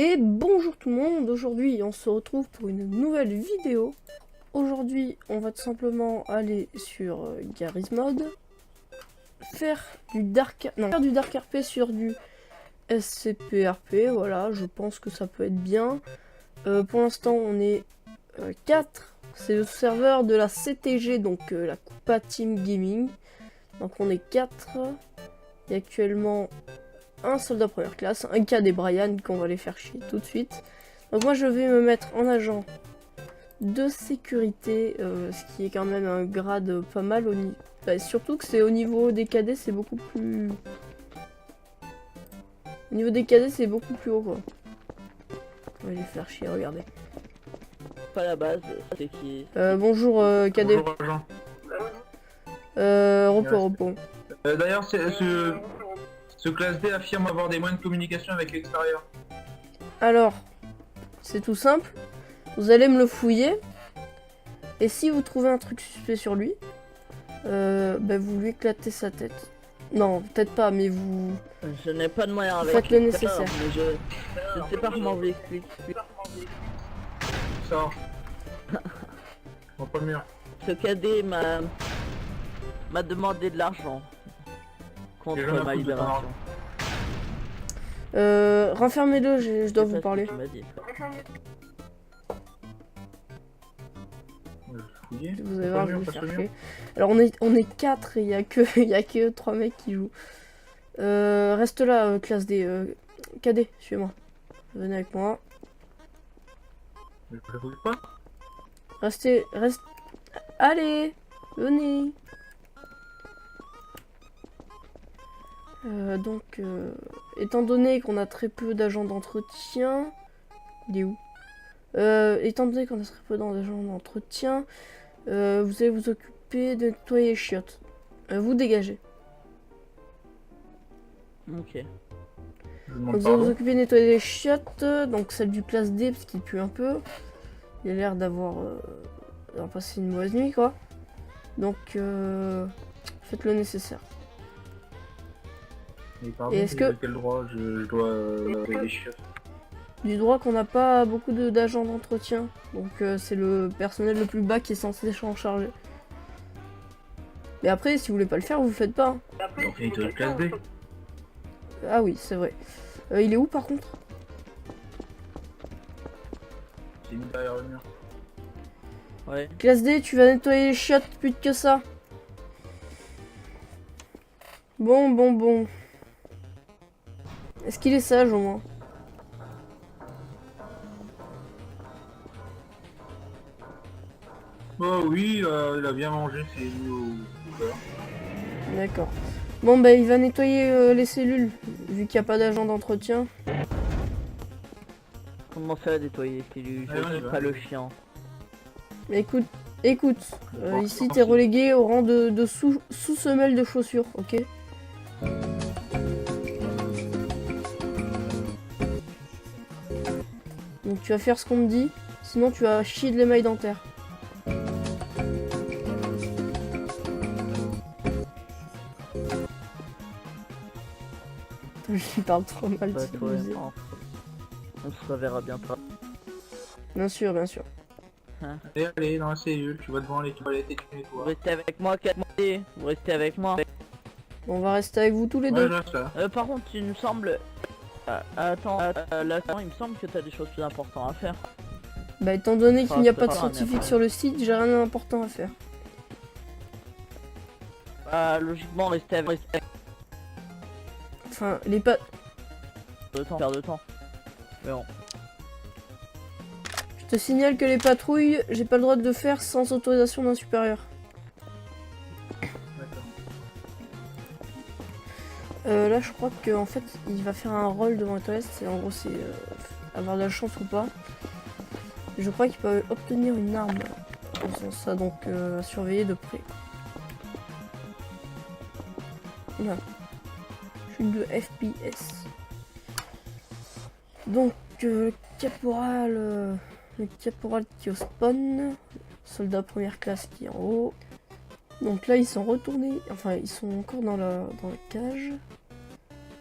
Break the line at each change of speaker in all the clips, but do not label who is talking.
Et bonjour tout le monde, aujourd'hui on se retrouve pour une nouvelle vidéo. Aujourd'hui on va tout simplement aller sur Garry's Mod, faire du Dark RP sur du SCPRP, voilà, je pense que ça peut être bien. Pour l'instant on est 4, c'est le serveur de la CTG, donc la Coupa Team Gaming. Donc on est 4, il y a actuellement un soldat première classe, un cadet Brian qu'on va les faire chier tout de suite. Donc moi je vais me mettre en agent de sécurité, ce qui est quand même un grade pas mal au niveau. Bah, surtout que c'est au niveau des cadets, c'est beaucoup plus. Au niveau des cadets, c'est beaucoup plus haut quoi. On va les faire chier, regardez.
Pas la base, c'est qui
Bonjour cadet.
Bonjour, agent.
Repos.
D'ailleurs, ce classe D affirme avoir des moyens de communication avec l'extérieur.
Alors, c'est tout simple. Vous allez me le fouiller. Et si vous trouvez un truc suspect sur lui, bah, vous lui éclatez sa tête. Non, peut-être pas, mais vous...
Je n'ai pas de moyen avec.
Faites le nécessaire.
Mais je sais pas comment vous l'expliquer.
Ça. Bon, pas le mur.
Ce cadet m'a demandé de l'argent contre
J'ai jamais
ma
foutu de
libération.
Renfermez-le, je dois
C'est
vous
ça
parler.
ce que tu m'as dit.
On va fouiller.
Vous allez
Pas
voir,
le
je
mur,
vais
passe le mur.
chercher. Alors on est 4 et il y a que 3 mecs qui jouent. Reste là, classe D. Cadet, suivez-moi. Venez avec moi.
Mais je fouille pas.
Reste. Allez, venez. Donc, étant donné qu'on a très peu d'agents d'entretien, il est où? Étant donné qu'on a très peu d'agents d'entretien, vous allez vous occuper de nettoyer les chiottes. Vous dégagez.
Ok.
Je
Donc,
demande
vous allez vous
pardon.
occuper de nettoyer les chiottes, donc celle du classe D parce qu'il pue un peu. Il a l'air d'avoir passé une mauvaise nuit quoi. Donc faites le nécessaire.
Mais pardon,
Et est-ce
mais
que-
de quel droit je dois laver les chiottes?
Du droit qu'on n'a pas beaucoup d'agents d'entretien. Donc c'est le personnel le plus bas qui est censé s'en charger. Mais après, si vous voulez pas le faire, vous le faites pas. Hein.
Donc il est de classe D.
Ah oui, c'est vrai. Il est où par contre?
C'est mis derrière le mur.
Ouais.
Classe D, tu vas nettoyer les chiottes plus que ça. Bon. Est-ce qu'il est sage au moins?
Oh oui, il a bien mangé, c'est mis au cœur.
D'accord. Bon bah il va nettoyer les cellules, vu qu'il n'y a pas d'agent d'entretien.
Comment ça nettoyer les cellules?
Ouais,
Je suis
ouais.
pas le chien.
Mais écoute, ici t'es relégué au rang de sous-semelle de chaussures, ok? Donc tu vas faire ce qu'on te dit, sinon tu vas chier de l'émail dentaire. Je parle trop mal,
Bah,
c'est
toi,
abusé.
on se reverra bientôt.
Bien sûr.
Et allez, dans la cellule, tu vas devant les toilettes et tu
Vous
nettoies.
restez avec moi, cadet. Vous restez avec moi.
On va rester avec vous tous les
Ouais,
deux.
là, ça.
Par contre, il me semble. Attends, là, il me semble que t'as des choses plus importantes à faire.
Bah étant donné qu'il n'y a pas de
Ah,
scientifique
mais
sur le site, j'ai rien d'important à faire.
Logiquement, restez avec
Enfin, les pas...
perdre de temps. Mais bon.
Je te signale que les patrouilles, j'ai pas le droit de le faire sans autorisation d'un supérieur.
D'accord.
Là, je crois qu'en fait, il va faire un rôle devant les toilettes. C'est en gros, c'est avoir de la chance ou pas. Je crois qu'il peut obtenir une arme en faisant ça, donc à surveiller de près. Là. Chute de FPS. Donc, le caporal qui est au spawn. Soldat première classe qui est en haut. Donc là, ils sont retournés. Enfin, ils sont encore dans la cage.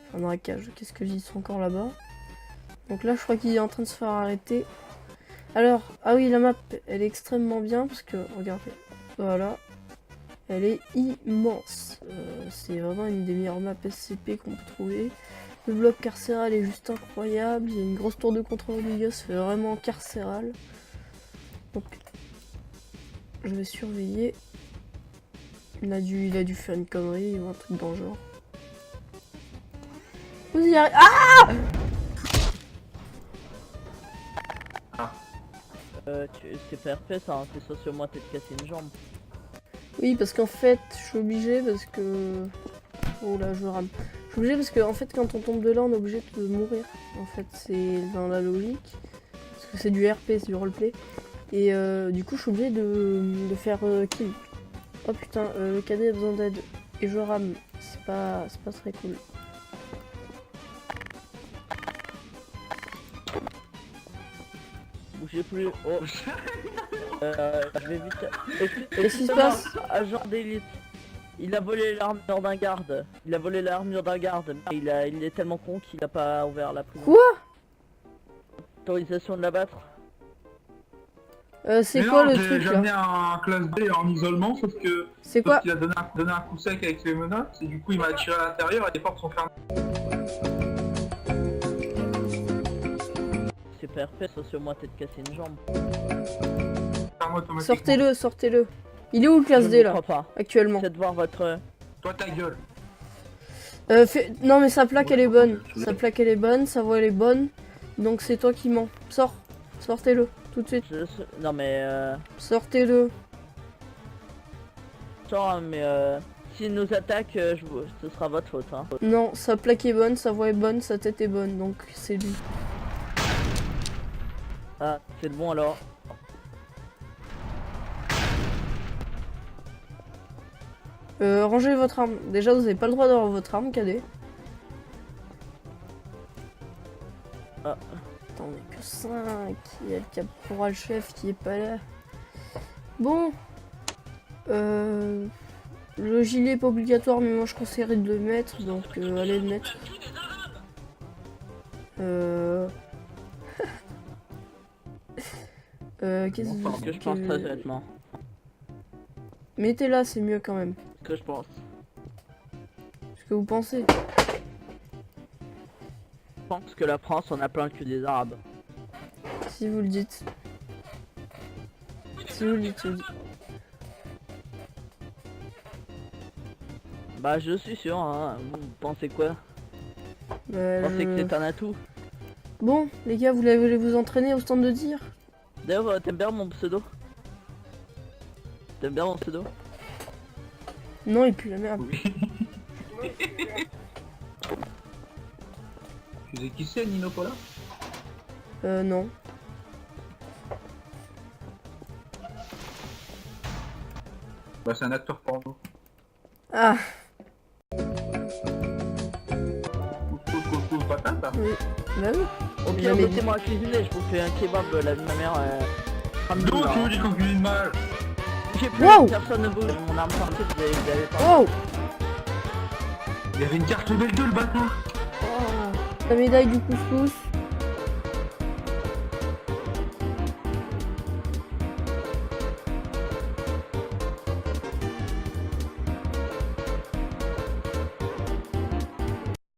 Enfin, dans la cage, qu'est-ce que je dis? Ils sont encore là-bas. Donc là, je crois qu'il est en train de se faire arrêter. Alors, ah oui, la map, elle est extrêmement bien parce que, regardez, voilà, elle est immense. C'est vraiment une des meilleures maps SCP qu'on peut trouver. Le bloc carcéral est juste incroyable. Il y a une grosse tour de contrôle au milieu, ça fait vraiment carcéral. Donc, je vais surveiller. Il a dû faire une connerie ou un truc dans le genre. Vous y arrivez. Ah!
C'est PRP ça, hein, c'est ça sur moi, t'es de casser une jambe.
Oui, parce qu'en fait, je suis obligé parce que... Oh là, je rame. Je suis obligé parce que, en fait, quand on tombe de là, on est obligé de mourir. En fait, c'est dans la logique. Parce que c'est du RP, c'est du roleplay. Et du coup, je suis obligé de faire kill. Oh putain, le cadet a besoin d'aide. Et je rame. C'est pas très cool.
Bougez plus. Oh. Je vais vite.
Qu'est-ce qui se passe?
Agent d'élite. Il a volé l'armure d'un garde. Il a volé l'armure d'un garde. Mais il est tellement con qu'il a pas ouvert la prison.
Quoi?
Autorisation de l'abattre.
C'est quoi le truc
J'ai
là?
amené un classe B en isolement, sauf que...
C'est quoi?
Il a donné un coup sec avec ses menottes, et du coup il m'a tiré à l'intérieur et les portes sont fermées.
C'est PRP, ça sur moi, t'es de casser une jambe.
Ferme automatiquement.
Sortez-le, sortez-le. Il est où le classe
Je
D
ne
là?
crois pas.
Actuellement.
C'est de voir votre...
Toi ta gueule.
Non mais sa plaque elle est bonne. Sa plaque elle est bonne, sa voix elle est bonne. Donc c'est toi qui mens. Sors. Sortez-le. Tout de suite.
Non mais
Sortez-le.
Genre, mais s'il nous attaque, ce sera votre faute. Hein.
Non, sa plaque est bonne, sa voix est bonne, sa tête est bonne. Donc c'est lui.
Ah, c'est le bon alors.
Rangez votre arme. Déjà vous avez pas le droit d'avoir votre arme, cadet.
Ah.
Attends, on est que 5. Il y a le caporal chef qui est pas là. Bon. Le gilet est pas obligatoire, mais moi je conseillerais de le mettre, donc allez le mettre. Qu'est-ce
Parce que je pense très honnêtement.
Mettez-la, c'est mieux quand même.
Ce que je pense.
Ce que vous pensez.
Je pense que la France en a plein le cul des Arabes.
Si vous le dites. Si vous le dites, je le dis.
Bah je suis sûr, hein. Vous pensez quoi? Vous pensez que c'est un atout?
Bon, les gars, vous voulez vous entraîner au stand de tir?
D'ailleurs, t'aimes bien mon pseudo? T'aimes bien mon pseudo?
Non, il pue la merde.
Tu sais qui c'est, Nino Pola?
Non.
Bah c'est un acteur porno.
Ah,
Coucou, patate là.
oui. Bah oui.
Au pire,
Jamais
mettez-moi à cuisiner, je vous fais un kebab, la vie de ma mère.
D'où tu me dis qu'on cuisine mal?
J'ai plus,
Wow.
personne ne bouge, mon arme sortie, vous avez pas.
Oh,
Il y avait une carte belle 2 le bâtard.
la médaille du couscous.